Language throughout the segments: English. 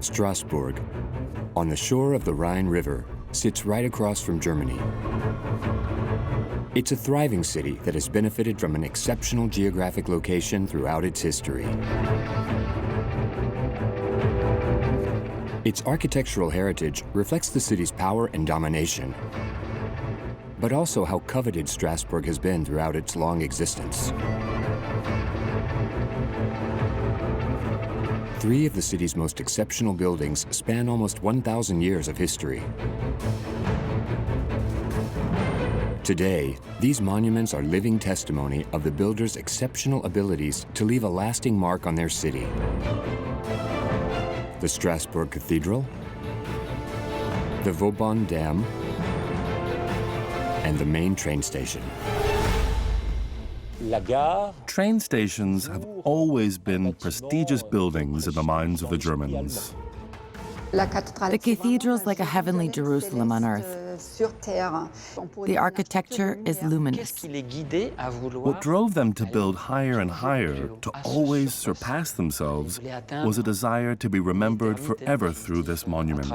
Strasbourg, on the shore of the Rhine River, sits right across from Germany. It's a thriving city that has benefited from an exceptional geographic location throughout its history. Its architectural heritage reflects the city's power and domination, but also how coveted Strasbourg has been throughout its long existence. Three of the city's most exceptional buildings span almost 1,000 years of history. Today, these monuments are living testimony of the builders' exceptional abilities to leave a lasting mark on their city. The Strasbourg Cathedral, the Vauban Dam, and the main train station. Train stations have always been prestigious buildings in the minds of the Germans. The cathedral's like a heavenly Jerusalem on earth. The architecture is luminous. What drove them to build higher and higher, to always surpass themselves, was a desire to be remembered forever through this monument.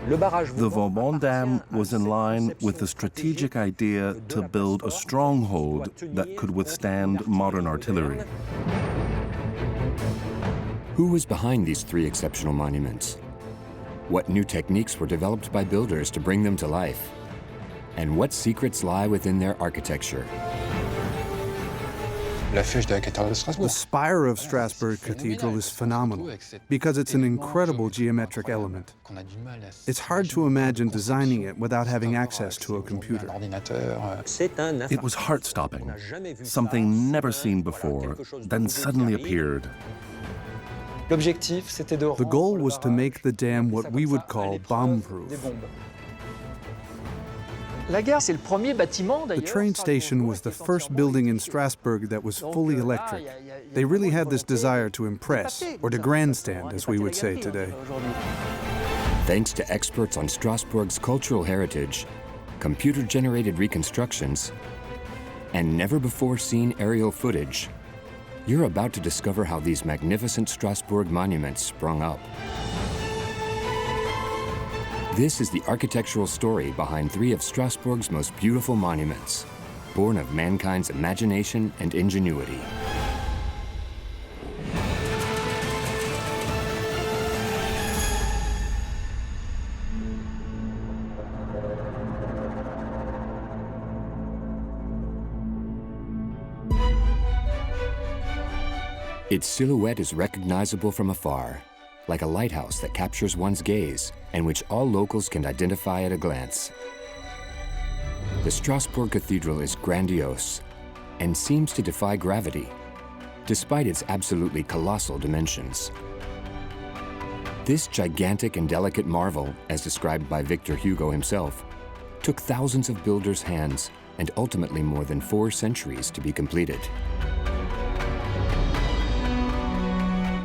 The Vauban Dam was in line with the strategic idea to build a stronghold that could withstand modern artillery. Who was behind these three exceptional monuments? What new techniques were developed by builders to bring them to life? And what secrets lie within their architecture? The spire of Strasbourg Cathedral is phenomenal because it's an incredible geometric element. It's hard to imagine designing it without having access to a computer. It was heart-stopping. Something never seen before, then suddenly appeared. The goal was to make the dam what we would call bomb-proof. The train station was the first building in Strasbourg that was fully electric. They really had this desire to impress, or to grandstand, as we would say today. Thanks to experts on Strasbourg's cultural heritage, computer-generated reconstructions, and never-before-seen aerial footage, you're about to discover how these magnificent Strasbourg monuments sprung up. This is the architectural story behind three of Strasbourg's most beautiful monuments, born of mankind's imagination and ingenuity. Its silhouette is recognizable from afar, like a lighthouse that captures one's gaze and which all locals can identify at a glance. The Strasbourg Cathedral is grandiose and seems to defy gravity, despite its absolutely colossal dimensions. This gigantic and delicate marvel, as described by Victor Hugo himself, took thousands of builders' hands and ultimately more than 4 centuries to be completed.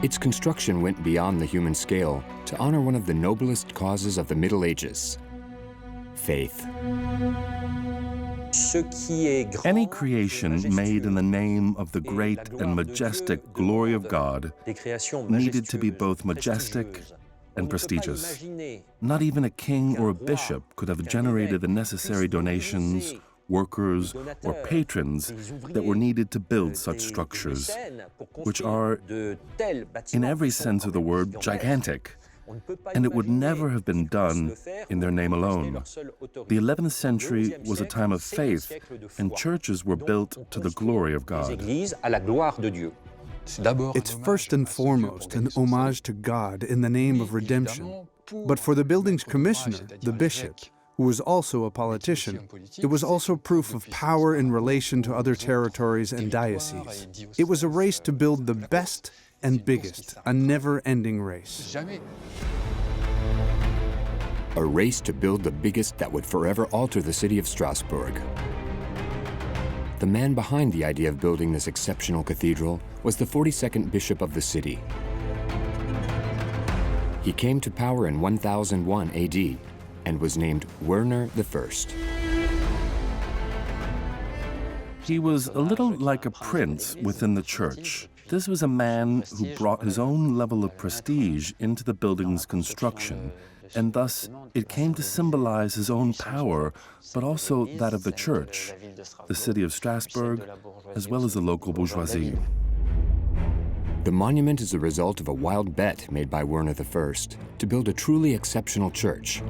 Its construction went beyond the human scale to honor one of the noblest causes of the Middle Ages: faith. Any creation made in the name of the great and majestic glory of God needed to be both majestic and prestigious. Not even a king or a bishop could have generated the necessary donations, workers, or patrons that were needed to build such structures, which are, in every sense of the word, gigantic. And it would never have been done in their name alone. The 11th century was a time of faith, and churches were built to the glory of God. It's first and foremost an homage to God in the name of redemption. But for the building's commissioner, the bishop, who was also a politician, it was also proof of power in relation to other territories and dioceses. It was a race to build the best and biggest, a never-ending race. A race to build the biggest that would forever alter the city of Strasbourg. The man behind the idea of building this exceptional cathedral was the 42nd bishop of the city. He came to power in 1001 AD and was named Werner I. He was a little like a prince within the church. This was a man who brought his own level of prestige into the building's construction, and thus it came to symbolize his own power, but also that of the church, the city of Strasbourg, as well as the local bourgeoisie. The monument is the result of a wild bet made by Werner I to build a truly exceptional church,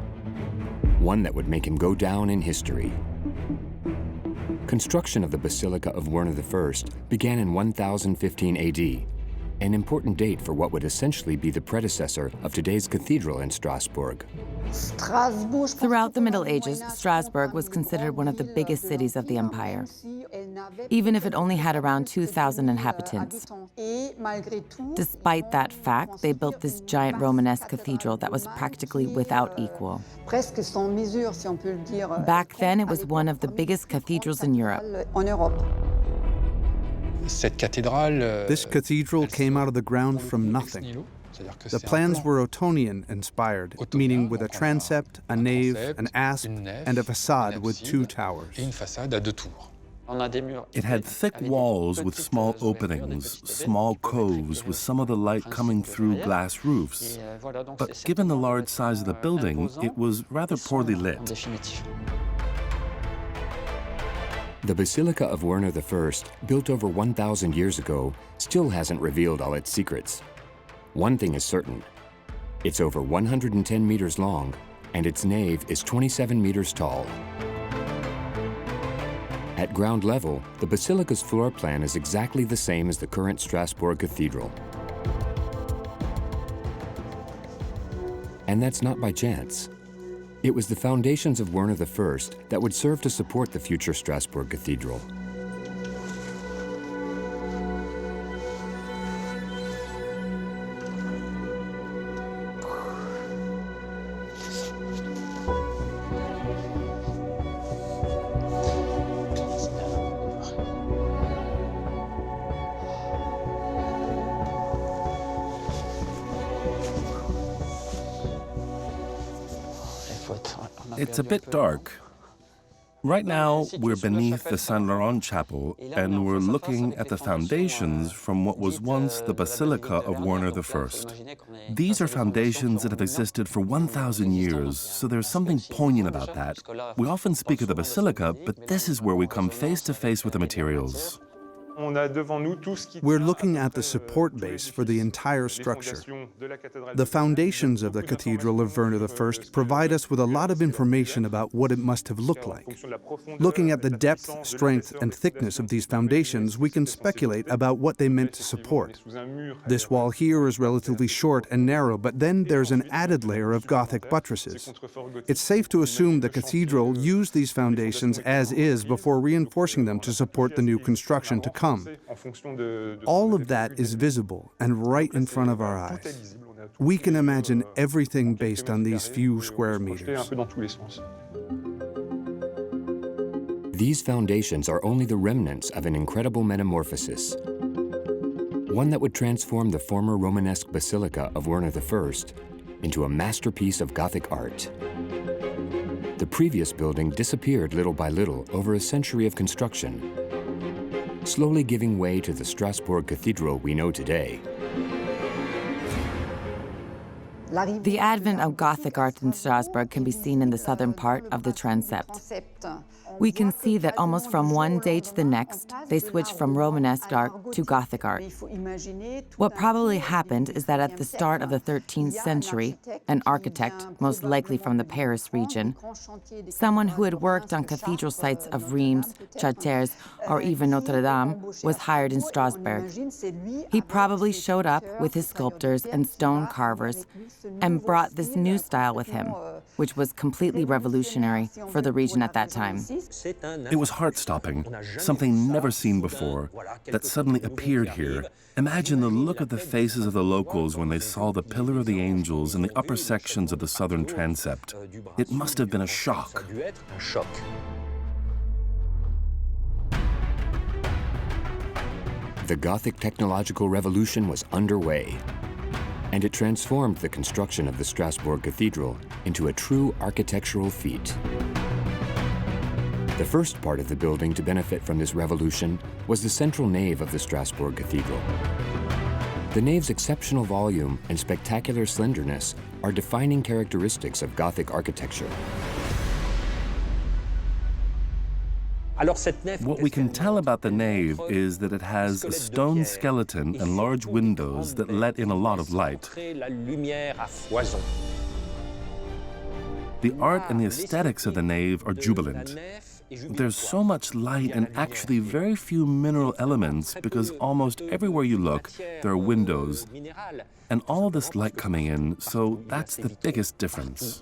one that would make him go down in history. Construction of the Basilica of Werner I began in 1015 AD, an important date for what would essentially be the predecessor of today's cathedral in Strasbourg. Throughout the Middle Ages, Strasbourg was considered one of the biggest cities of the empire, even if it only had around 2,000 inhabitants. Despite that fact, they built this giant Romanesque cathedral that was practically without equal. Back then, it was one of the biggest cathedrals in Europe. This cathedral came out of the ground from nothing. The plans were Ottonian-inspired, meaning with a transept, a nave, an apse, and a facade with 2 towers. It had thick walls with small openings, small coves with some of the light coming through glass roofs. But given the large size of the building, it was rather poorly lit. The Basilica of Werner I, built over 1,000 years ago, still hasn't revealed all its secrets. One thing is certain: it's over 110 meters long, and its nave is 27 meters tall. At ground level, the basilica's floor plan is exactly the same as the current Strasbourg Cathedral. And that's not by chance. It was the foundations of Werner I that would serve to support the future Strasbourg Cathedral. It's a bit dark. Right now, we're beneath the Saint Laurent Chapel, and we're looking at the foundations from what was once the Basilica of Werner I. These are foundations that have existed for 1,000 years, so there's something poignant about that. We often speak of the Basilica, but this is where we come face to face with the materials. We're looking at the support base for the entire structure. The foundations of the Cathedral of Werner I provide us with a lot of information about what it must have looked like. Looking at the depth, strength, and thickness of these foundations, we can speculate about what they meant to support. This wall here is relatively short and narrow, but then there's an added layer of Gothic buttresses. It's safe to assume the cathedral used these foundations as is before reinforcing them to support the new construction to come. All of that is visible and right in front of our eyes. We can imagine everything based on these few square meters. These foundations are only the remnants of an incredible metamorphosis, one that would transform the former Romanesque Basilica of Werner I into a masterpiece of Gothic art. The previous building disappeared little by little over a century of construction, slowly giving way to the Strasbourg Cathedral we know today. The advent of Gothic art in Strasbourg can be seen in the southern part of the transept. We can see that almost from one day to the next, they switched from Romanesque art to Gothic art. What probably happened is that at the start of the 13th century, an architect, most likely from the Paris region, someone who had worked on cathedral sites of Reims, Chartres, or even Notre Dame, was hired in Strasbourg. He probably showed up with his sculptors and stone carvers and brought this new style with him, which was completely revolutionary for the region at that time. It was heart-stopping, something never seen before, that suddenly appeared here. Imagine the look of the faces of the locals when they saw the Pillar of the Angels in the upper sections of the southern transept. It must have been a shock. The Gothic technological revolution was underway, and it transformed the construction of the Strasbourg Cathedral into a true architectural feat. The first part of the building to benefit from this revolution was the central nave of the Strasbourg Cathedral. The nave's exceptional volume and spectacular slenderness are defining characteristics of Gothic architecture. What we can tell about the nave is that it has a stone skeleton and large windows that let in a lot of light. The art and the aesthetics of the nave are jubilant. There's so much light and actually very few mineral elements because almost everywhere you look, there are windows. And all of this light coming in, so that's the biggest difference.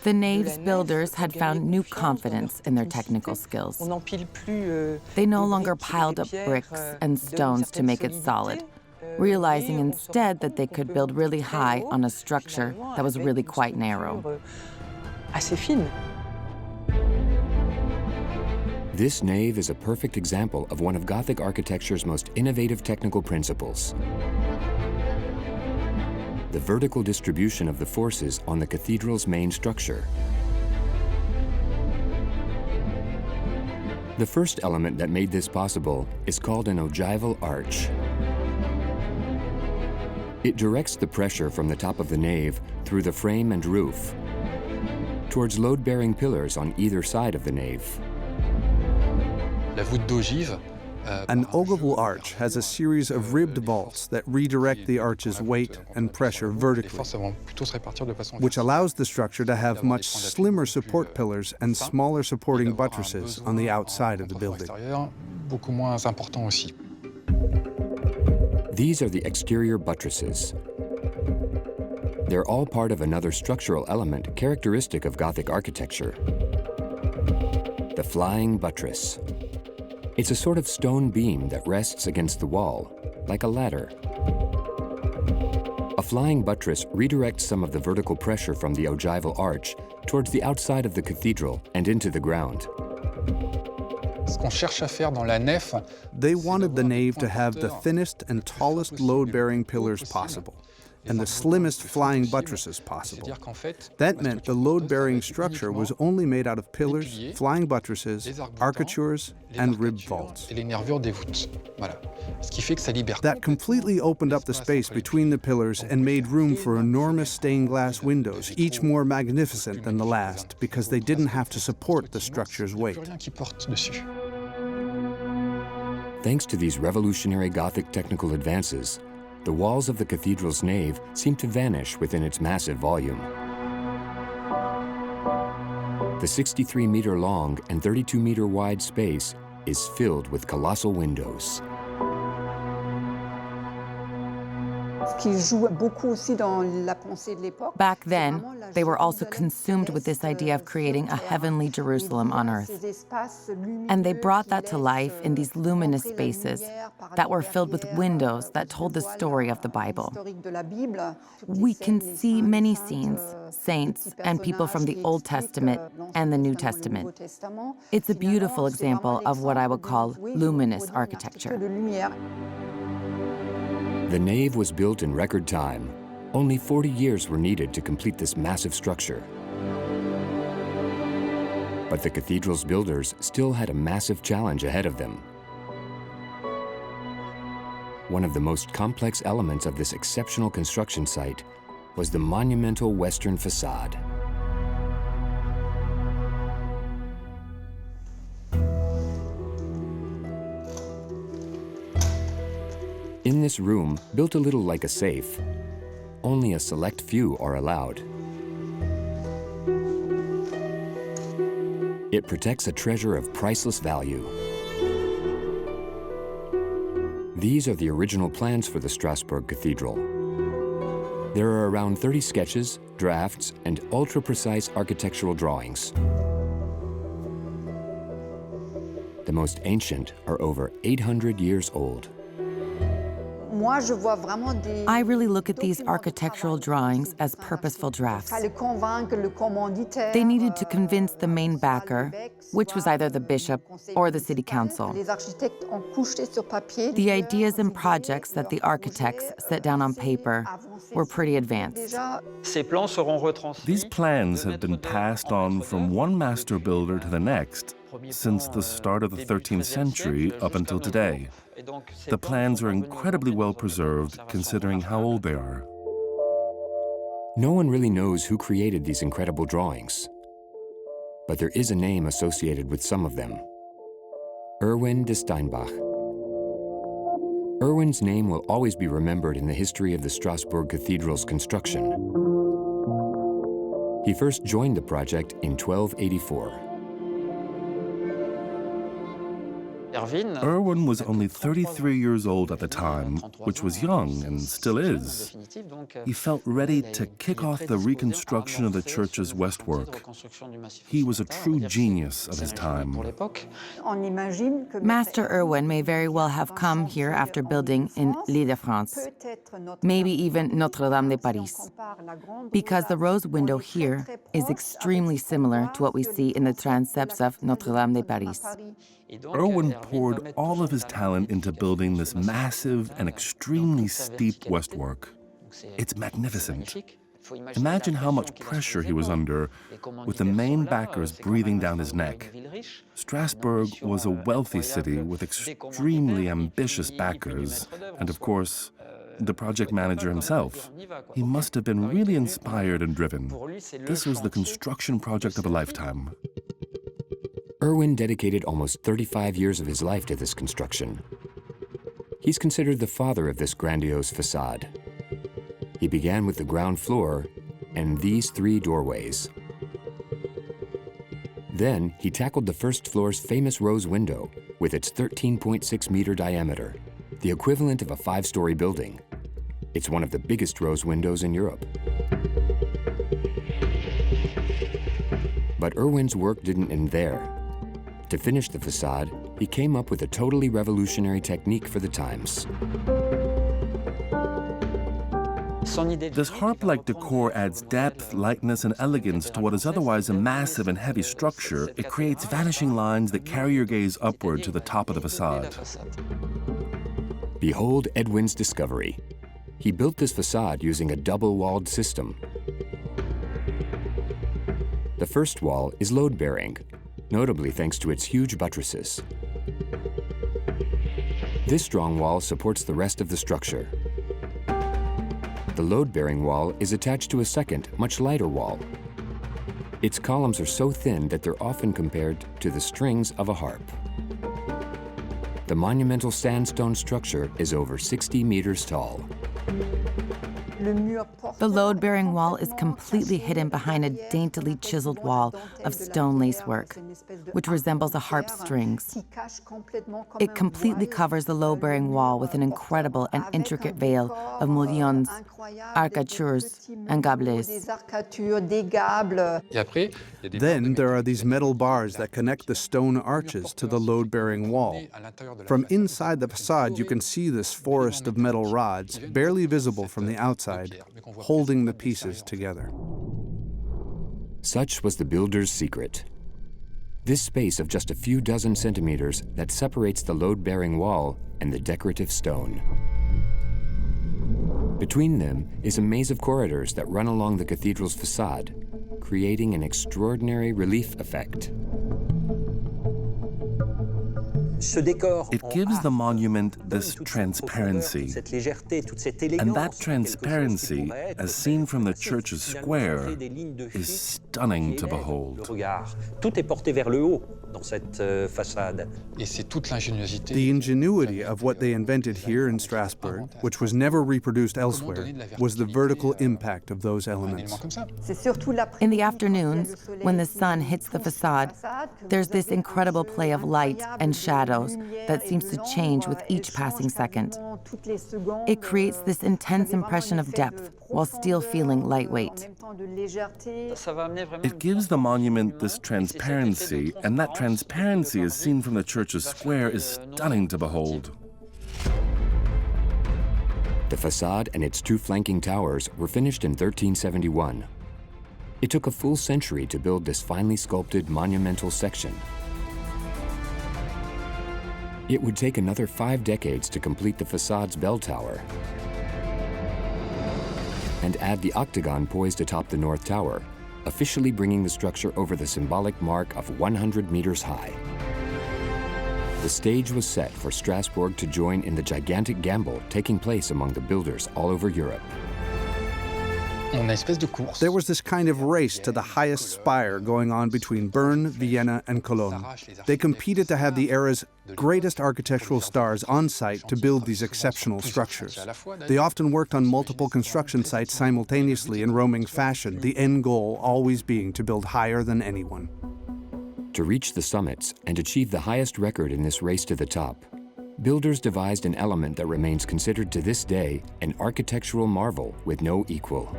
The nave's builders had found new confidence in their technical skills. They no longer piled up bricks and stones to make it solid, realizing instead that they could build really high on a structure that was really quite narrow. This nave is a perfect example of one of Gothic architecture's most innovative technical principles: the vertical distribution of the forces on the cathedral's main structure. The first element that made this possible is called an ogival arch. It directs the pressure from the top of the nave through the frame and roof towards load-bearing pillars on either side of the nave. An ogival arch has a series of ribbed vaults that redirect the arch's weight and pressure vertically, which allows the structure to have much slimmer support pillars and smaller supporting buttresses on the outside of the building. These are the exterior buttresses. They're all part of another structural element characteristic of Gothic architecture: the flying buttress. It's a sort of stone beam that rests against the wall, like a ladder. A flying buttress redirects some of the vertical pressure from the ogival arch towards the outside of the cathedral and into the ground. They wanted the nave to have the thinnest and tallest load-bearing pillars possible, and the slimmest flying buttresses possible. That meant the load-bearing structure was only made out of pillars, flying buttresses, arcatures, and ribbed vaults. That completely opened up the space between the pillars and made room for enormous stained glass windows, each more magnificent than the last, because they didn't have to support the structure's weight. Thanks to these revolutionary Gothic technical advances, the walls of the cathedral's nave seem to vanish within its massive volume. The 63-meter-long and 32-meter-wide space is filled with colossal windows. Back then, they were also consumed with this idea of creating a heavenly Jerusalem on earth. And they brought that to life in these luminous spaces that were filled with windows that told the story of the Bible. We can see many scenes, saints, and people from the Old Testament and the New Testament. It's a beautiful example of what I would call luminous architecture. The nave was built in record time. Only 40 years were needed to complete this massive structure. But the cathedral's builders still had a massive challenge ahead of them. One of the most complex elements of this exceptional construction site was the monumental western facade. In this room, built a little like a safe, only a select few are allowed. It protects a treasure of priceless value. These are the original plans for the Strasbourg Cathedral. There are around 30 sketches, drafts, and ultra-precise architectural drawings. The most ancient are over 800 years old. I really look at these architectural drawings as purposeful drafts. They needed to convince the main backer, which was either the bishop or the city council. The ideas and projects that the architects set down on paper were pretty advanced. These plans have been passed on from one master builder to the next since the start of the 13th century up until today. The plans are incredibly well preserved considering how old they are. No one really knows who created these incredible drawings, but there is a name associated with some of them: Erwin de Steinbach. Erwin's name will always be remembered in the history of the Strasbourg Cathedral's construction. He first joined the project in 1284. Erwin was only 33 years old at the time, which was young and still is. He felt ready to kick off the reconstruction of the church's westwork. He was a true genius of his time. Master Erwin may very well have come here after building in l'Île-de-France, maybe even Notre-Dame de Paris, because the rose window here is extremely similar to what we see in the transepts of Notre-Dame de Paris. Erwin poured all of his talent into building this massive and extremely steep westwork. It's magnificent. Imagine how much pressure he was under, with the main backers breathing down his neck. Strasbourg was a wealthy city with extremely ambitious backers, and of course, the project manager himself. He must have been really inspired and driven. This was the construction project of a lifetime. Erwin dedicated almost 35 years of his life to this construction. He's considered the father of this grandiose facade. He began with the ground floor and these 3 doorways. Then he tackled the first floor's famous rose window with its 13.6-meter diameter, the equivalent of a 5-story building. It's one of the biggest rose windows in Europe. But Erwin's work didn't end there. To finish the facade, he came up with a totally revolutionary technique for the times. This harp-like decor adds depth, lightness, and elegance to what is otherwise a massive and heavy structure. It creates vanishing lines that carry your gaze upward to the top of the facade. Behold Edwin's discovery. He built this facade using a double-walled system. The first wall is load-bearing, notably thanks to its huge buttresses. This strong wall supports the rest of the structure. The load-bearing wall is attached to a second, much lighter wall. Its columns are so thin that they're often compared to the strings of a harp. The monumental sandstone structure is over 60 meters tall. The load-bearing wall is completely hidden behind a daintily chiseled wall of stone lacework, which resembles a harp's strings. It completely covers the load-bearing wall with an incredible and intricate veil of mullions, arcatures, and gobelets. Then there are these metal bars that connect the stone arches to the load-bearing wall. From inside the facade, you can see this forest of metal rods, barely visible from the outside, holding the pieces together. Such was the builder's secret. This space of just a few dozen centimeters that separates the load-bearing wall and the decorative stone. Between them is a maze of corridors that run along the cathedral's facade, creating an extraordinary relief effect. It gives the monument this transparency, and that transparency, as seen from the church's square, is stunning to behold. The ingenuity of what they invented here in Strasbourg, which was never reproduced elsewhere, was the vertical impact of those elements. In the afternoons, when the sun hits the facade, there's this incredible play of light and shadows that seems to change with each passing second. It creates this intense impression of depth while still feeling lightweight. It gives the monument this transparency, and that transparency, as seen from the church's square, is stunning to behold. The facade and its two flanking towers were finished in 1371. It took a full century to build this finely sculpted monumental section. It would take another 5 decades to complete the facade's bell tower and add the octagon poised atop the north tower, officially bringing the structure over the symbolic mark of 100 meters high. The stage was set for Strasbourg to join in the gigantic gamble taking place among the builders all over Europe. There was this kind of race to the highest spire going on between Bern, Vienna, and Cologne. They competed to have the era's greatest architectural stars on site to build these exceptional structures. They often worked on multiple construction sites simultaneously in roaming fashion, the end goal always being to build higher than anyone. To reach the summits and achieve the highest record in this race to the top, builders devised an element that remains considered to this day an architectural marvel with no equal.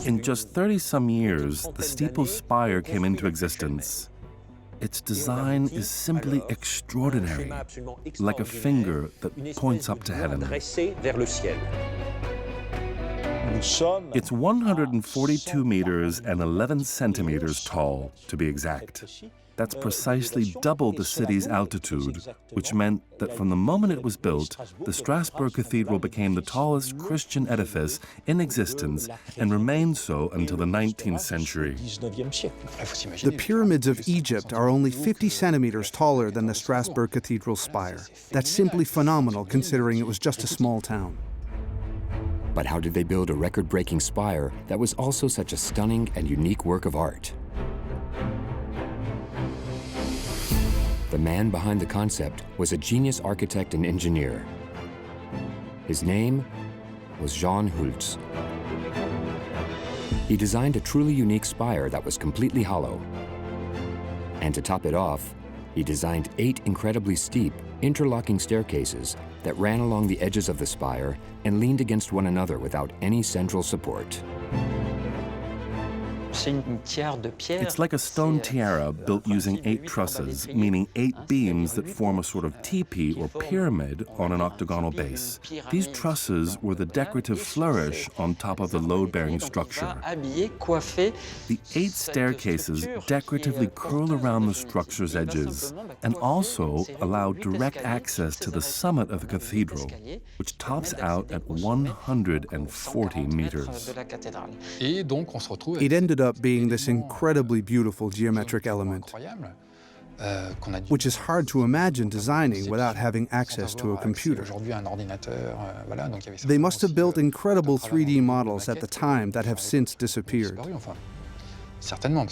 In just 30-some years, the steeple's spire came into existence. Its design is simply extraordinary, like a finger that points up to heaven. It's 142 meters and 11 centimeters tall, to be exact. That's precisely double the city's altitude, which meant that from the moment it was built, the Strasbourg Cathedral became the tallest Christian edifice in existence and remained so until the 19th century. The pyramids of Egypt are only 50 centimeters taller than the Strasbourg Cathedral spire. That's simply phenomenal considering it was just a small town. But how did they build a record-breaking spire that was also such a stunning and unique work of art? The man behind the concept was a genius architect and engineer. His name was Jean Hultz. He designed a truly unique spire that was completely hollow. And to top it off, he designed 8 incredibly steep, interlocking staircases that ran along the edges of the spire and leaned against one another without any central support. It's like a stone tiara built using 8 trusses, meaning 8 beams that form a sort of teepee or pyramid on an octagonal base. These trusses were the decorative flourish on top of the load-bearing structure. The 8 staircases decoratively curl around the structure's edges and also allow direct access to the summit of the cathedral, which tops out at 140 meters. It ended up being this incredibly beautiful geometric element, which is hard to imagine designing without having access to a computer. They must have built incredible 3D models at the time that have since disappeared.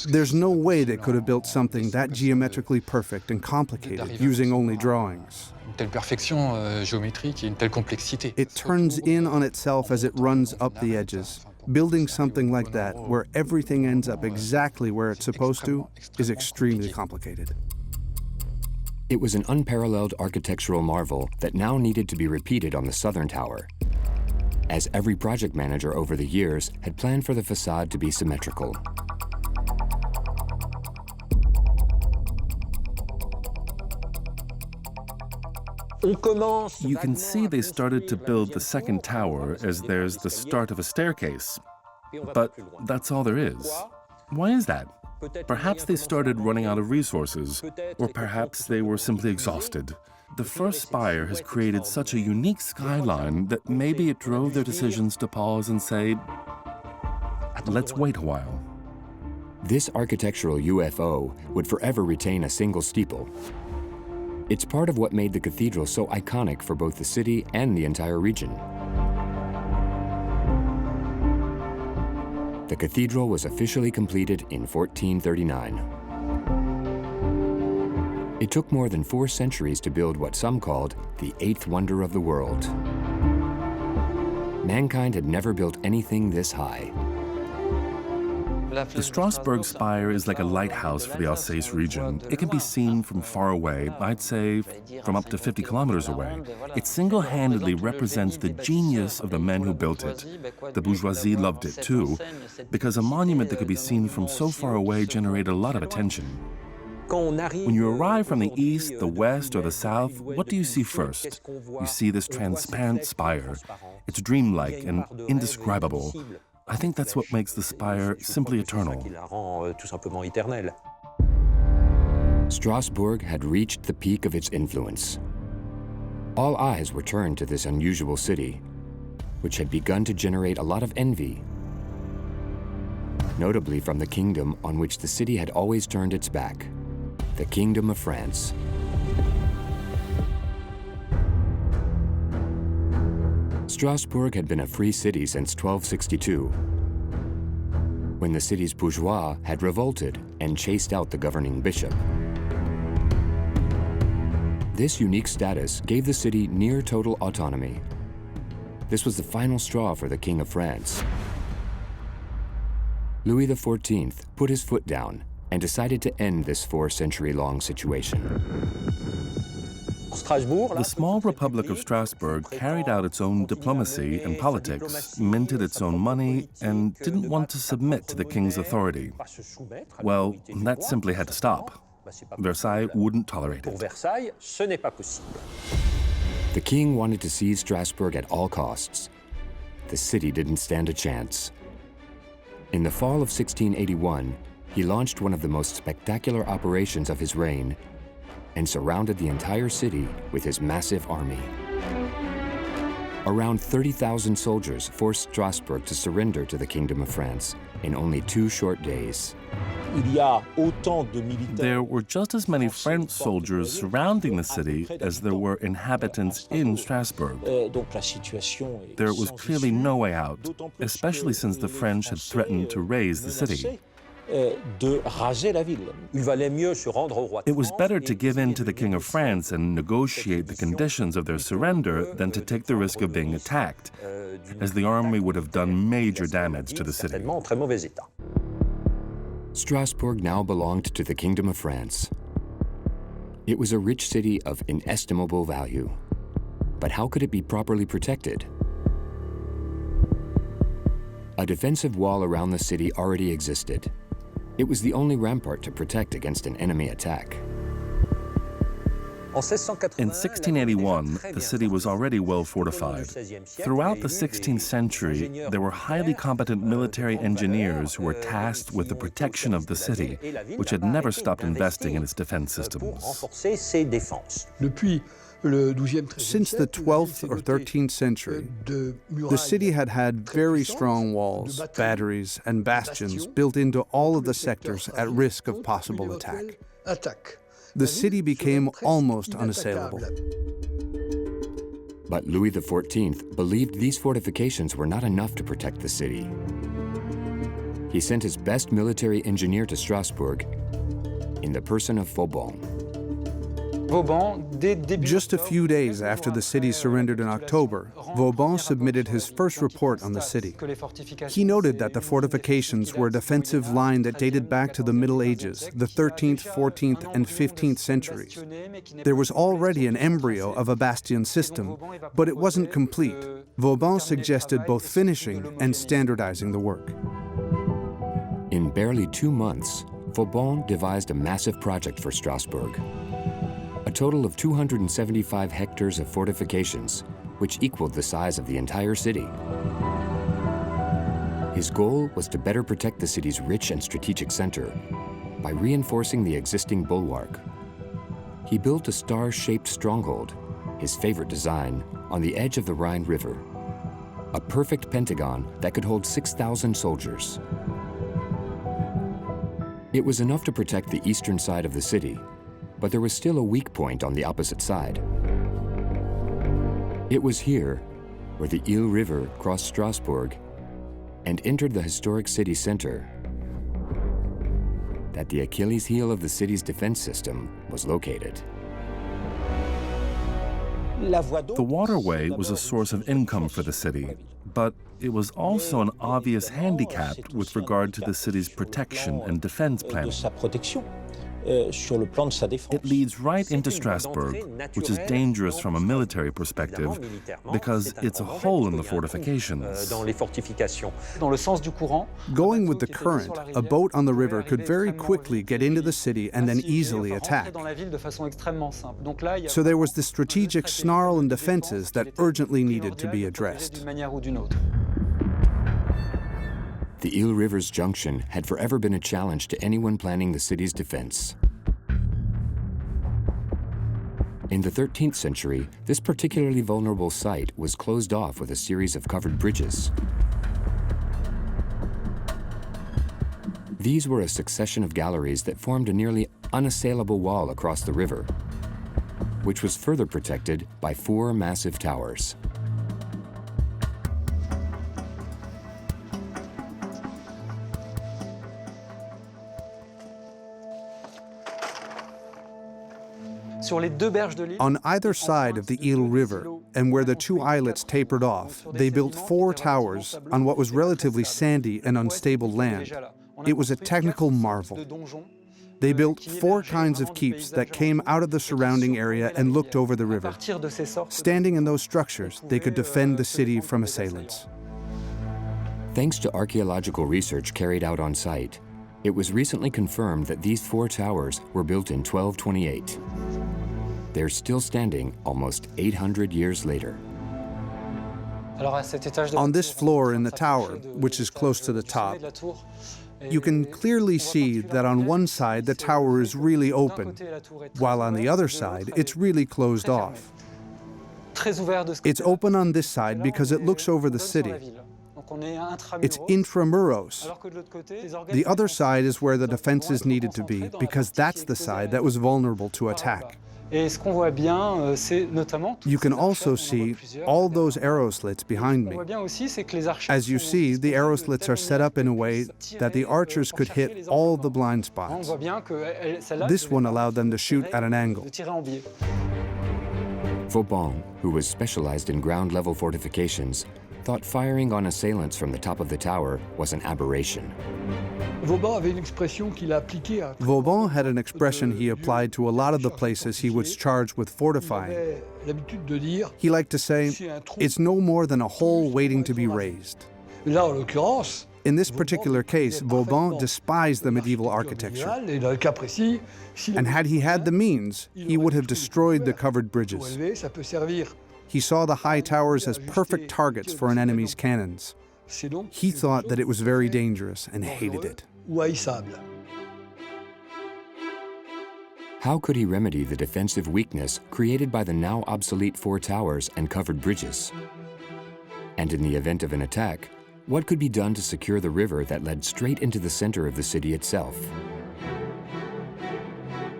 There's no way they could have built something that geometrically perfect and complicated using only drawings. It turns in on itself as it runs up the edges. Building something like that, where everything ends up exactly where it's supposed to, is extremely complicated. It was an unparalleled architectural marvel that now needed to be repeated on the southern tower, as every project manager over the years had planned for the facade to be symmetrical. You can see they started to build the second tower as there's the start of a staircase. But that's all there is. Why is that? Perhaps they started running out of resources, or perhaps they were simply exhausted. The first spire has created such a unique skyline that maybe it drove their decisions to pause and say, let's wait a while. This architectural UFO would forever retain a single steeple. It's part of what made the cathedral so iconic for both the city and the entire region. The cathedral was officially completed in 1439. It took more than 4 centuries to build what some called the 8th wonder of the world. Mankind had never built anything this high. The Strasbourg spire is like a lighthouse for the Alsace region. It can be seen from far away, I'd say from up to 50 kilometers away. It single-handedly represents the genius of the men who built it. The bourgeoisie loved it too, because a monument that could be seen from so far away generated a lot of attention. When you arrive from the east, the west, or the south, what do you see first? You see this transparent spire. It's dreamlike and indescribable. I think that's what makes the spire simply eternal. Strasbourg had reached the peak of its influence. All eyes were turned to this unusual city, which had begun to generate a lot of envy, notably from the kingdom on which the city had always turned its back, the Kingdom of France. Strasbourg had been a free city since 1262, when the city's bourgeois had revolted and chased out the governing bishop. This unique status gave the city near total autonomy. This was the final straw for the King of France. Louis XIV put his foot down and decided to end this 4-century-long situation. The small Republic of Strasbourg carried out its own diplomacy and politics, minted its own money, and didn't want to submit to the king's authority. Well, that simply had to stop. Versailles wouldn't tolerate it. The king wanted to seize Strasbourg at all costs. The city didn't stand a chance. In the fall of 1681, he launched one of the most spectacular operations of his reign and surrounded the entire city with his massive army. Around 30,000 soldiers forced Strasbourg to surrender to the Kingdom of France in only 2 short days. There were just as many French soldiers surrounding the city as there were inhabitants in Strasbourg. There was clearly no way out, especially since the French had threatened to raze the city. It was better to give in to the King of France and negotiate the conditions of their surrender than to take the risk of being attacked, as the army would have done major damage to the city. Strasbourg now belonged to the Kingdom of France. It was a rich city of inestimable value. But how could it be properly protected? A defensive wall around the city already existed. It was the only rampart to protect against an enemy attack. In 1681, the city was already well fortified. Throughout the 16th century, there were highly competent military engineers who were tasked with the protection of the city, which had never stopped investing in its defense systems. Since the 12th or 13th century, the city had had very strong walls, batteries, and bastions built into all of the sectors at risk of possible attack. The city became almost unassailable. But Louis XIV believed these fortifications were not enough to protect the city. He sent his best military engineer to Strasbourg in the person of Vauban. Just a few days after the city surrendered in October, Vauban submitted his first report on the city. He noted that the fortifications were a defensive line that dated back to the Middle Ages, the 13th, 14th, and 15th centuries. There was already an embryo of a bastion system, but it wasn't complete. Vauban suggested both finishing and standardizing the work. In barely 2 months, Vauban devised a massive project for Strasbourg. A total of 275 hectares of fortifications, which equaled the size of the entire city. His goal was to better protect the city's rich and strategic center by reinforcing the existing bulwark. He built a star-shaped stronghold, his favorite design, on the edge of the Rhine River. A perfect pentagon that could hold 6,000 soldiers. It was enough to protect the eastern side of the city, but there was still a weak point on the opposite side. It was here, where the Ile River crossed Strasbourg and entered the historic city center, that the Achilles heel of the city's defense system was located. The waterway was a source of income for the city, but it was also an obvious handicap with regard to the city's protection and defense planning. It leads right into Strasbourg, which is dangerous from a military perspective because it's a hole in the fortifications. Going with the current, a boat on the river could very quickly get into the city and then easily attack. So there was the strategic snarl in defenses that urgently needed to be addressed. The Ile River's junction had forever been a challenge to anyone planning the city's defense. In the 13th century, this particularly vulnerable site was closed off with a series of covered bridges. These were a succession of galleries that formed a nearly unassailable wall across the river, which was further protected by 4 massive towers. On either side of the Ile River, and where the 2 islets tapered off, they built 4 towers on what was relatively sandy and unstable land. It was a technical marvel. They built 4 kinds of keeps that came out of the surrounding area and looked over the river. Standing in those structures, they could defend the city from assailants. Thanks to archaeological research carried out on site, it was recently confirmed that these 4 towers were built in 1228. They're still standing almost 800 years later. On this floor in the tower, which is close to the top, you can clearly see that on one side the tower is really open, while on the other side it's really closed off. It's open on this side because it looks over the city. It's intramuros. The other side is where the defenses needed to be, because that's the side that was vulnerable to attack. You can also see all those arrow slits behind me. As you see, the arrow slits are set up in a way that the archers could hit all the blind spots. This one allowed them to shoot at an angle. Vauban, who was specialized in ground-level fortifications, thought firing on assailants from the top of the tower was an aberration. Vauban had an expression he applied to a lot of the places he was charged with fortifying. He liked to say, "It's no more than a hole waiting to be raised." In this particular case, Vauban despised the medieval architecture. And had he had the means, he would have destroyed the covered bridges. He saw the high towers as perfect targets for an enemy's cannons. He thought that it was very dangerous and hated it. How could he remedy the defensive weakness created by the now obsolete 4 towers and covered bridges? And in the event of an attack, what could be done to secure the river that led straight into the center of the city itself?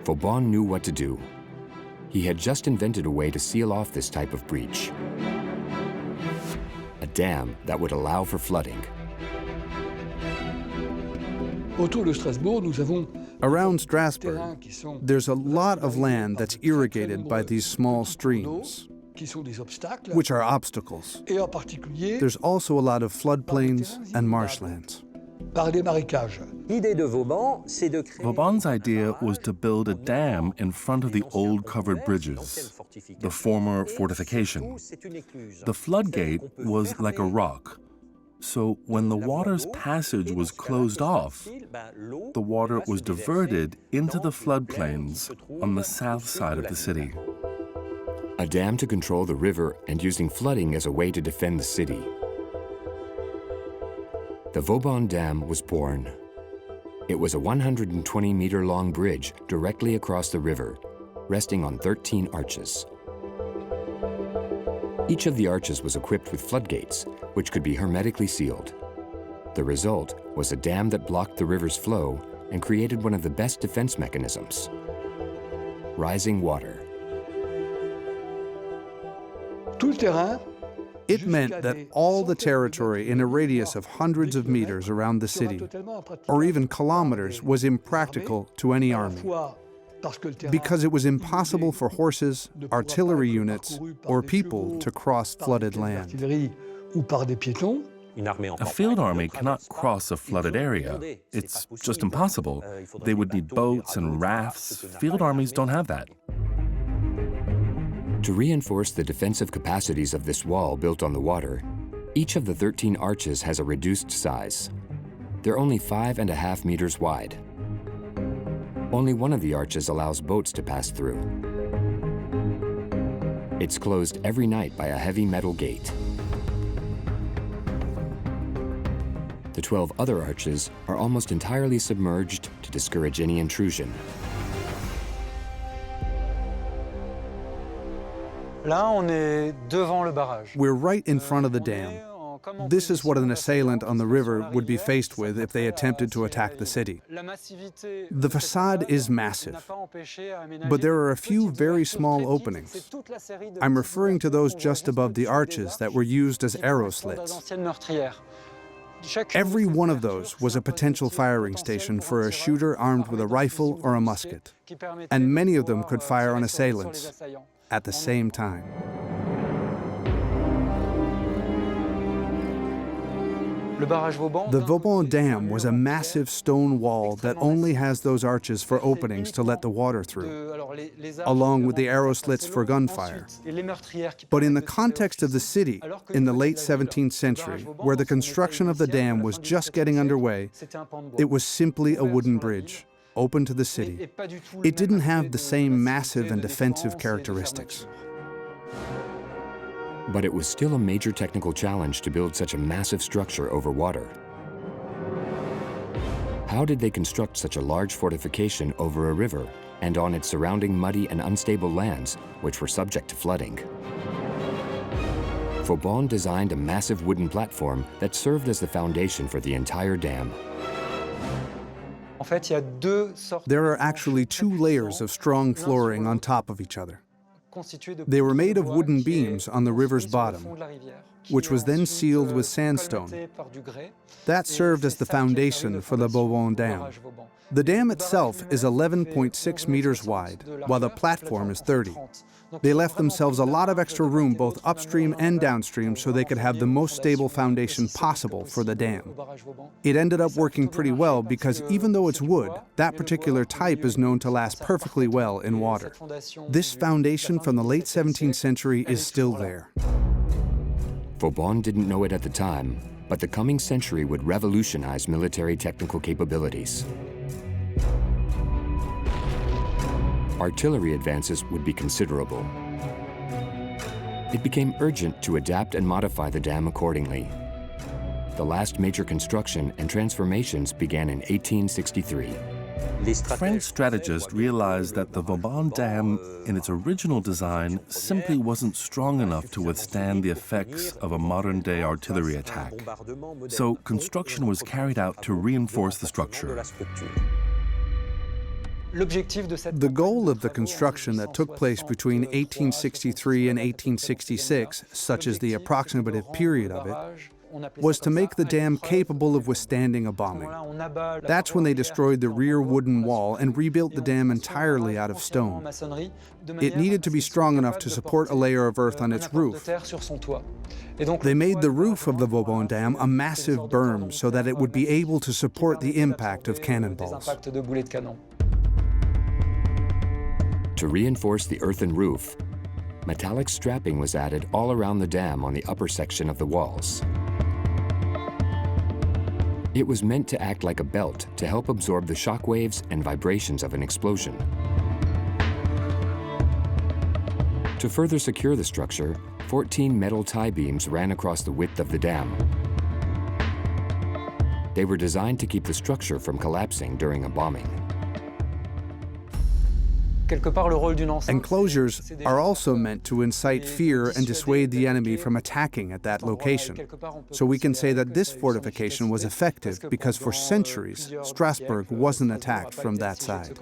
Vauban knew what to do. He had just invented a way to seal off this type of breach. A dam that would allow for flooding. Around Strasbourg, there's a lot of land that's irrigated by these small streams, which are obstacles. There's also a lot of floodplains and marshlands. Vauban's idea was to build a dam in front of the old covered bridges, the former fortification. The floodgate was like a rock, so when the water's passage was closed off, the water was diverted into the floodplains on the south side of the city. A dam to control the river and using flooding as a way to defend the city. The Vauban Dam was born. It was a 120-meter-long bridge directly across the river, resting on 13 arches. Each of the arches was equipped with floodgates, which could be hermetically sealed. The result was a dam that blocked the river's flow and created one of the best defense mechanisms: rising water. It meant that all the territory in a radius of hundreds of meters around the city, or even kilometers, was impractical to any army, because it was impossible for horses, artillery units, or people to cross flooded land. A field army cannot cross a flooded area. It's just impossible. They would need boats and rafts. Field armies don't have that. To reinforce the defensive capacities of this wall built on the water, each of the 13 arches has a reduced size. They're only 5.5 meters wide. Only one of the arches allows boats to pass through. It's closed every night by a heavy metal gate. The 12 other arches are almost entirely submerged to discourage any intrusion. We're right in front of the dam. This is what an assailant on the river would be faced with if they attempted to attack the city. The facade is massive, but there are a few very small openings. I'm referring to those just above the arches that were used as arrow slits. Every one of those was a potential firing station for a shooter armed with a rifle or a musket, and many of them could fire on assailants at the same time. The Vauban Dam was a massive stone wall that only has those arches for openings to let the water through, along with the arrow slits for gunfire. But in the context of the city in the late 17th century, where the construction of the dam was just getting underway, it was simply a wooden bridge, open to the city. It didn't have the same massive and defensive characteristics. But it was still a major technical challenge to build such a massive structure over water. How did they construct such a large fortification over a river and on its surrounding muddy and unstable lands, which were subject to flooding? Vauban designed a massive wooden platform that served as the foundation for the entire dam. There are actually two layers of strong flooring on top of each other. They were made of wooden beams on the river's bottom, which was then sealed with sandstone. That served as the foundation for the Vauban Dam. The dam itself is 11.6 meters wide, while the platform is 30. They left themselves a lot of extra room both upstream and downstream so they could have the most stable foundation possible for the dam. It ended up working pretty well because even though it's wood, that particular type is known to last perfectly well in water. This foundation from the late 17th century is still there. Vauban didn't know it at the time, but the coming century would revolutionize military technical capabilities. Artillery advances would be considerable. It became urgent to adapt and modify the dam accordingly. The last major construction and transformations began in 1863. French strategists realized that the Vauban Dam, in its original design, simply wasn't strong enough to withstand the effects of a modern-day artillery attack. So construction was carried out to reinforce the structure. The goal of the construction that took place between 1863 and 1866, such as the approximative period of it, was to make the dam capable of withstanding a bombing. That's when they destroyed the rear wooden wall and rebuilt the dam entirely out of stone. It needed to be strong enough to support a layer of earth on its roof. They made the roof of the Vauban Dam a massive berm so that it would be able to support the impact of cannonballs. To reinforce the earthen roof, metallic strapping was added all around the dam on the upper section of the walls. It was meant to act like a belt to help absorb the shock waves and vibrations of an explosion. To further secure the structure, 14 metal tie beams ran across the width of the dam. They were designed to keep the structure from collapsing during a bombing. Enclosures are also meant to incite fear and dissuade the enemy from attacking at that location. So we can say that this fortification was effective because for centuries, Strasbourg wasn't attacked from that side.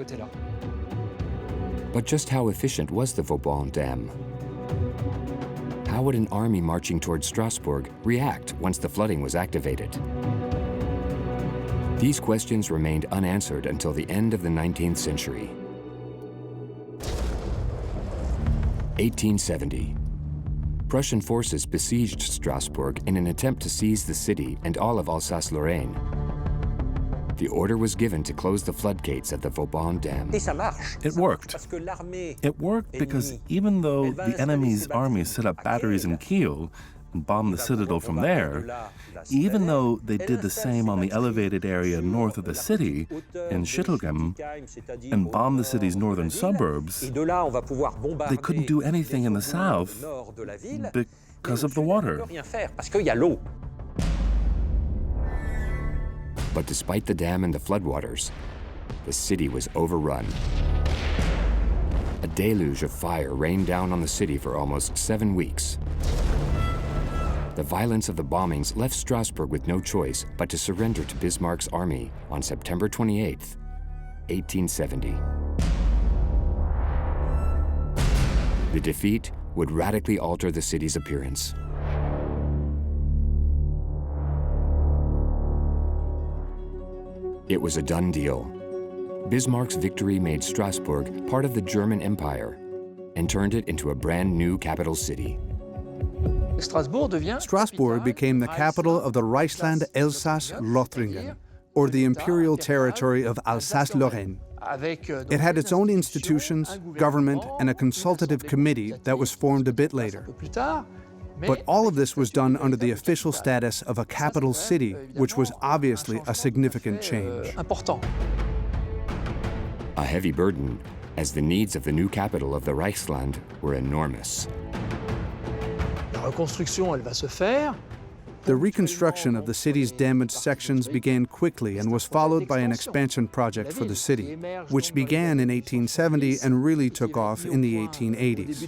But just how efficient was the Vauban Dam? How would an army marching towards Strasbourg react once the flooding was activated? These questions remained unanswered until the end of the 19th century. 1870. Prussian forces besieged Strasbourg in an attempt to seize the city and all of Alsace-Lorraine. The order was given to close the floodgates at the Vauban Dam. It worked. It worked because even though the enemy's army set up batteries in Kiel and bombed the citadel from there, even though they did the same on the elevated area north of the city, in Schittelgem, and bombed the city's northern suburbs, they couldn't do anything in the south because of the water. But despite the dam and the floodwaters, the city was overrun. A deluge of fire rained down on the city for almost 7 weeks. The violence of the bombings left Strasbourg with no choice but to surrender to Bismarck's army on September 28, 1870. The defeat would radically alter the city's appearance. It was a done deal. Bismarck's victory made Strasbourg part of the German Empire and turned it into a brand new capital city. Strasbourg became the capital of the Reichsland Elsass-Lothringen, or the imperial territory of Alsace-Lorraine. It had its own institutions, government, and a consultative committee that was formed a bit later. But all of this was done under the official status of a capital city, which was obviously a significant change. A heavy burden, as the needs of the new capital of the Reichsland were enormous. The reconstruction of the city's damaged sections began quickly and was followed by an expansion project for the city, which began in 1870 and really took off in the 1880s.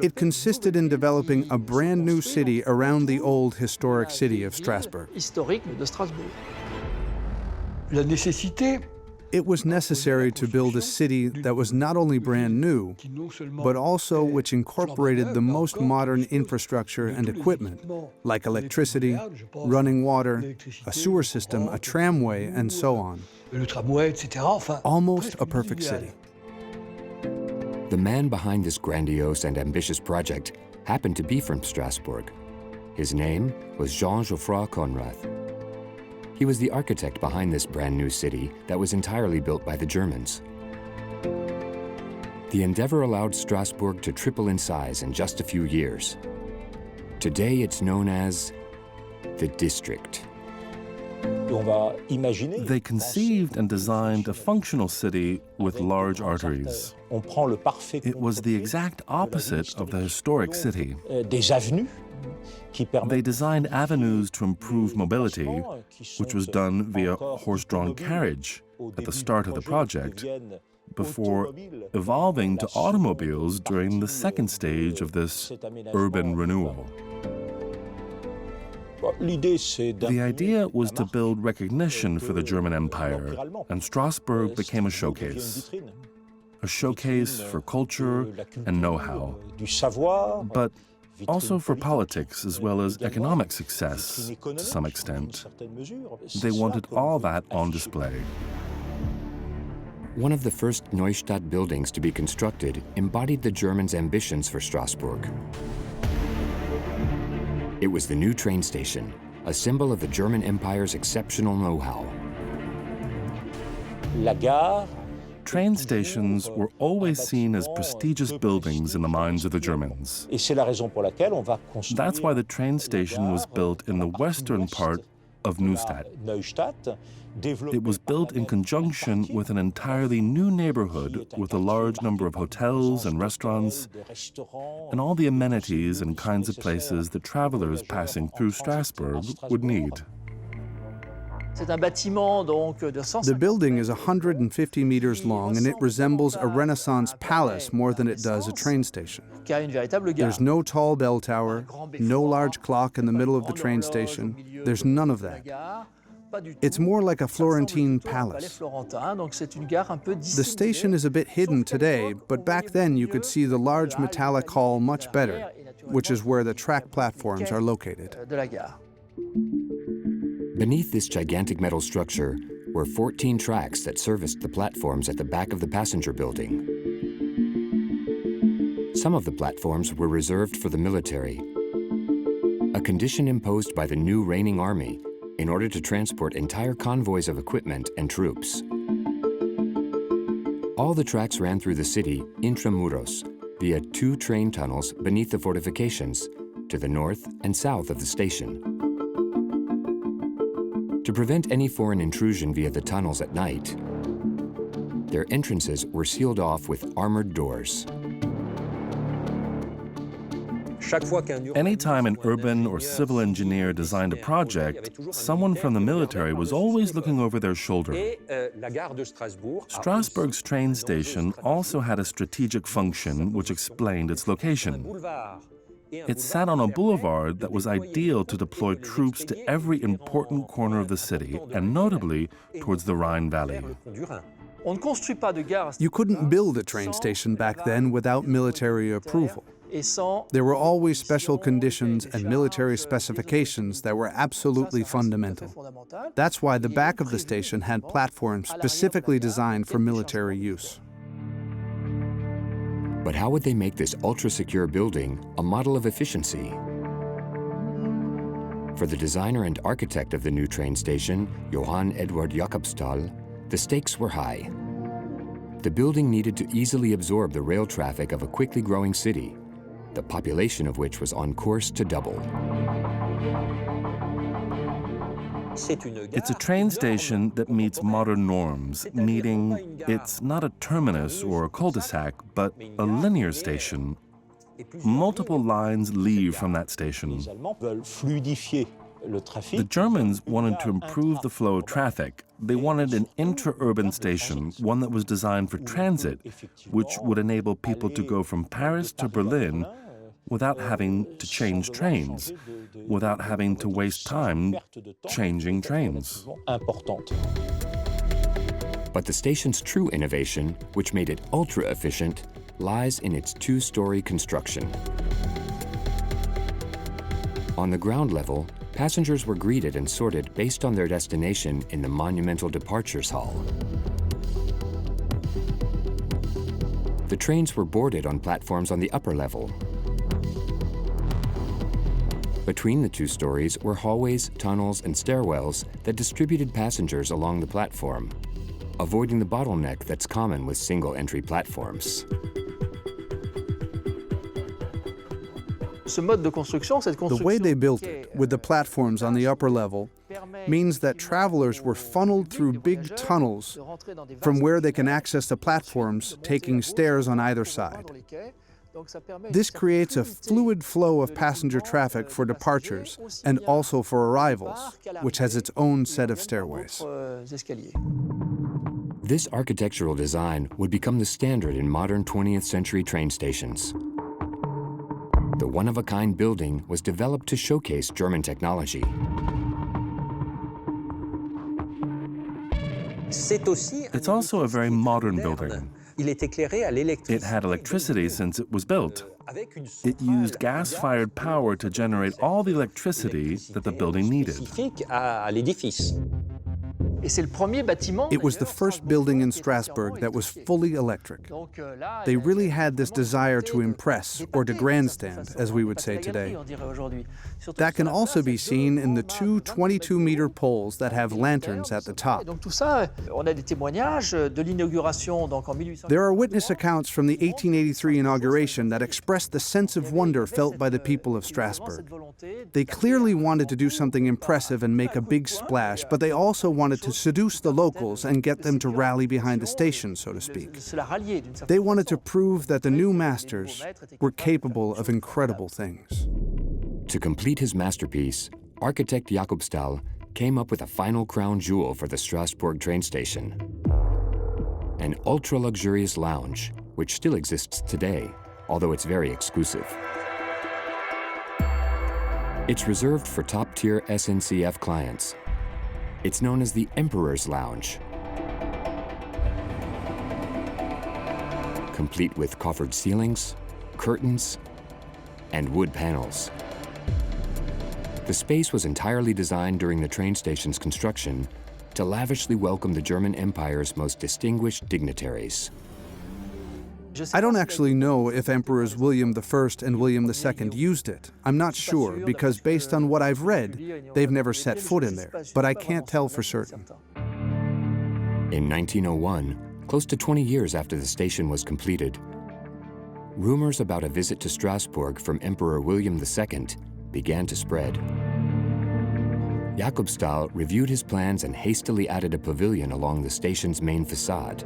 It consisted in developing a brand new city around the old historic city of Strasbourg. It was necessary to build a city that was not only brand new, but also which incorporated the most modern infrastructure and equipment, like electricity, running water, a sewer system, a tramway, and so on. Almost a perfect city. The man behind this grandiose and ambitious project happened to be from Strasbourg. His name was Jean-Geoffroy Conrath. He was the architect behind this brand new city that was entirely built by the Germans. The endeavor allowed Strasbourg to triple in size in just a few years. Today it's known as the district. They conceived and designed a functional city with large arteries. It was the exact opposite of the historic city. They designed avenues to improve mobility, which was done via horse-drawn carriage at the start of the project, before evolving to automobiles during the second stage of this urban renewal. The idea was to build recognition for the German Empire, and Strasbourg became a showcase for culture and know-how, but also for politics as well as economic success to some extent. They wanted all that on display. One of the first Neustadt buildings to be constructed embodied the Germans' ambitions for Strasbourg. It was the new train station, a symbol of the German Empire's exceptional know-how. Train stations were always seen as prestigious buildings in the minds of the Germans. That's why the train station was built in the western part of Neustadt. It was built in conjunction with an entirely new neighborhood with a large number of hotels and restaurants and all the amenities and kinds of places that travelers passing through Strasbourg would need. The building is 150 meters long and it resembles a Renaissance palace more than it does a train station. There's no tall bell tower, no large clock in the middle of the train station. There's none of that. It's more like a Florentine palace. The station is a bit hidden today, but back then you could see the large metallic hall much better, which is where the track platforms are located. Beneath this gigantic metal structure were 14 tracks that serviced the platforms at the back of the passenger building. Some of the platforms were reserved for the military, a condition imposed by the new reigning army in order to transport entire convoys of equipment and troops. All the tracks ran through the city intramuros via 2 train tunnels beneath the fortifications to the north and south of the station. To prevent any foreign intrusion via the tunnels at night, their entrances were sealed off with armored doors. Anytime an urban or civil engineer designed a project, someone from the military was always looking over their shoulder. Strasbourg's train station also had a strategic function which explained its location. It sat on a boulevard that was ideal to deploy troops to every important corner of the city, and notably towards the Rhine Valley. You couldn't build a train station back then without military approval. There were always special conditions and military specifications that were absolutely fundamental. That's why the back of the station had platforms specifically designed for military use. But how would they make this ultra-secure building a model of efficiency? For the designer and architect of the new train station, Johann Eduard Jakobsthal, the stakes were high. The building needed to easily absorb the rail traffic of a quickly growing city, the population of which was on course to double. It's a train station that meets modern norms, meaning it's not a terminus or a cul-de-sac, but a linear station. Multiple lines leave from that station. The Germans wanted to improve the flow of traffic. They wanted an inter-urban station, one that was designed for transit, which would enable people to go from Paris to Berlin without having to change trains, without having to waste time changing trains. But the station's true innovation, which made it ultra-efficient, lies in its 2-story construction. On the ground level, passengers were greeted and sorted based on their destination in the monumental departures hall. The trains were boarded on platforms on the upper level. Between the 2 stories were hallways, tunnels, and stairwells that distributed passengers along the platform, avoiding the bottleneck that's common with single-entry platforms. The way they built it, with the platforms on the upper level, means that travelers were funneled through big tunnels from where they can access the platforms, taking stairs on either side. This creates a fluid flow of passenger traffic for departures and also for arrivals, which has its own set of stairways. This architectural design would become the standard in modern 20th century train stations. The one-of-a-kind building was developed to showcase German technology. It's also a very modern building. It had electricity since it was built. It used gas-fired power to generate all the electricity that the building needed. It was the first building in Strasbourg that was fully electric. They really had this desire to impress, or to grandstand, as we would say today. That can also be seen in the 2 22-meter poles that have lanterns at the top. There are witness accounts from the 1883 inauguration that express the sense of wonder felt by the people of Strasbourg. They clearly wanted to do something impressive and make a big splash, but they also wanted to seduce the locals and get them to rally behind the station, so to speak. They wanted to prove that the new masters were capable of incredible things. To complete his masterpiece, architect Jakobsthal came up with a final crown jewel for the Strasbourg train station: an ultra-luxurious lounge, which still exists today, although it's very exclusive. It's reserved for top-tier SNCF clients. It's known as the Emperor's Lounge, complete with coffered ceilings, curtains, and wood panels. The space was entirely designed during the train station's construction to lavishly welcome the German Empire's most distinguished dignitaries. I don't actually know if Emperors William I and William II used it. I'm not sure, because based on what I've read, they've never set foot in there, but I can't tell for certain. In 1901, close to 20 years after the station was completed, rumors about a visit to Strasbourg from Emperor William II began to spread. Jakob Stahl reviewed his plans and hastily added a pavilion along the station's main facade.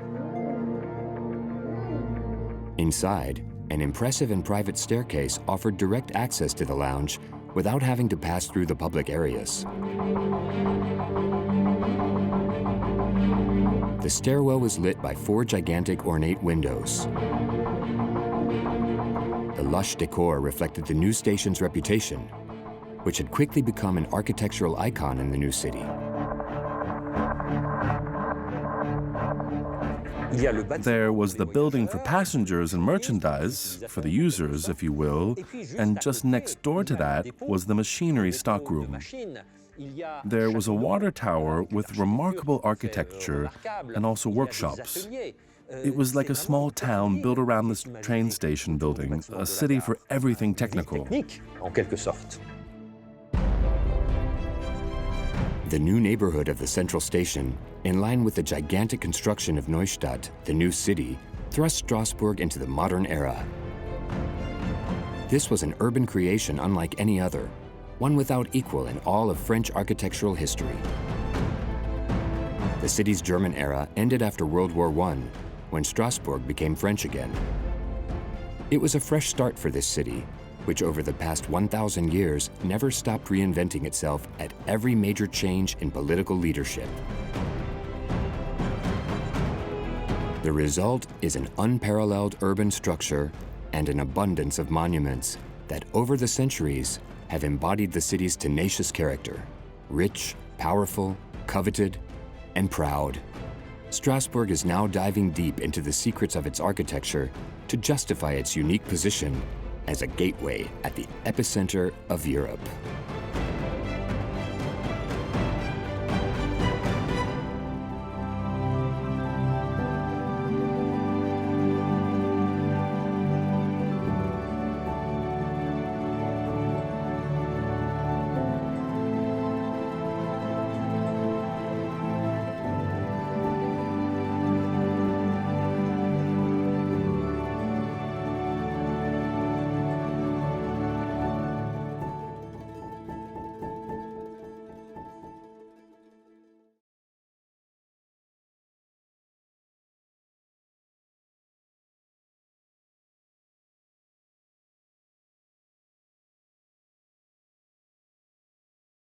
Inside, an impressive and private staircase offered direct access to the lounge without having to pass through the public areas. The stairwell was lit by 4 gigantic ornate windows. The lush decor reflected the new station's reputation, which had quickly become an architectural icon in the new city. There was the building for passengers and merchandise, for the users, if you will, and just next door to that was the machinery stockroom. There was a water tower with remarkable architecture and also workshops. It was like a small town built around this train station building, a city for everything technical. The new neighborhood of the central station, in line with the gigantic construction of Neustadt, the new city, thrust Strasbourg into the modern era. This was an urban creation unlike any other, one without equal in all of French architectural history. The city's German era ended after World War I, when Strasbourg became French again. It was a fresh start for this city, which over the past 1,000 years never stopped reinventing itself at every major change in political leadership. The result is an unparalleled urban structure and an abundance of monuments that over the centuries have embodied the city's tenacious character, rich, powerful, coveted, and proud. Strasbourg is now diving deep into the secrets of its architecture to justify its unique position as a gateway at the epicenter of Europe.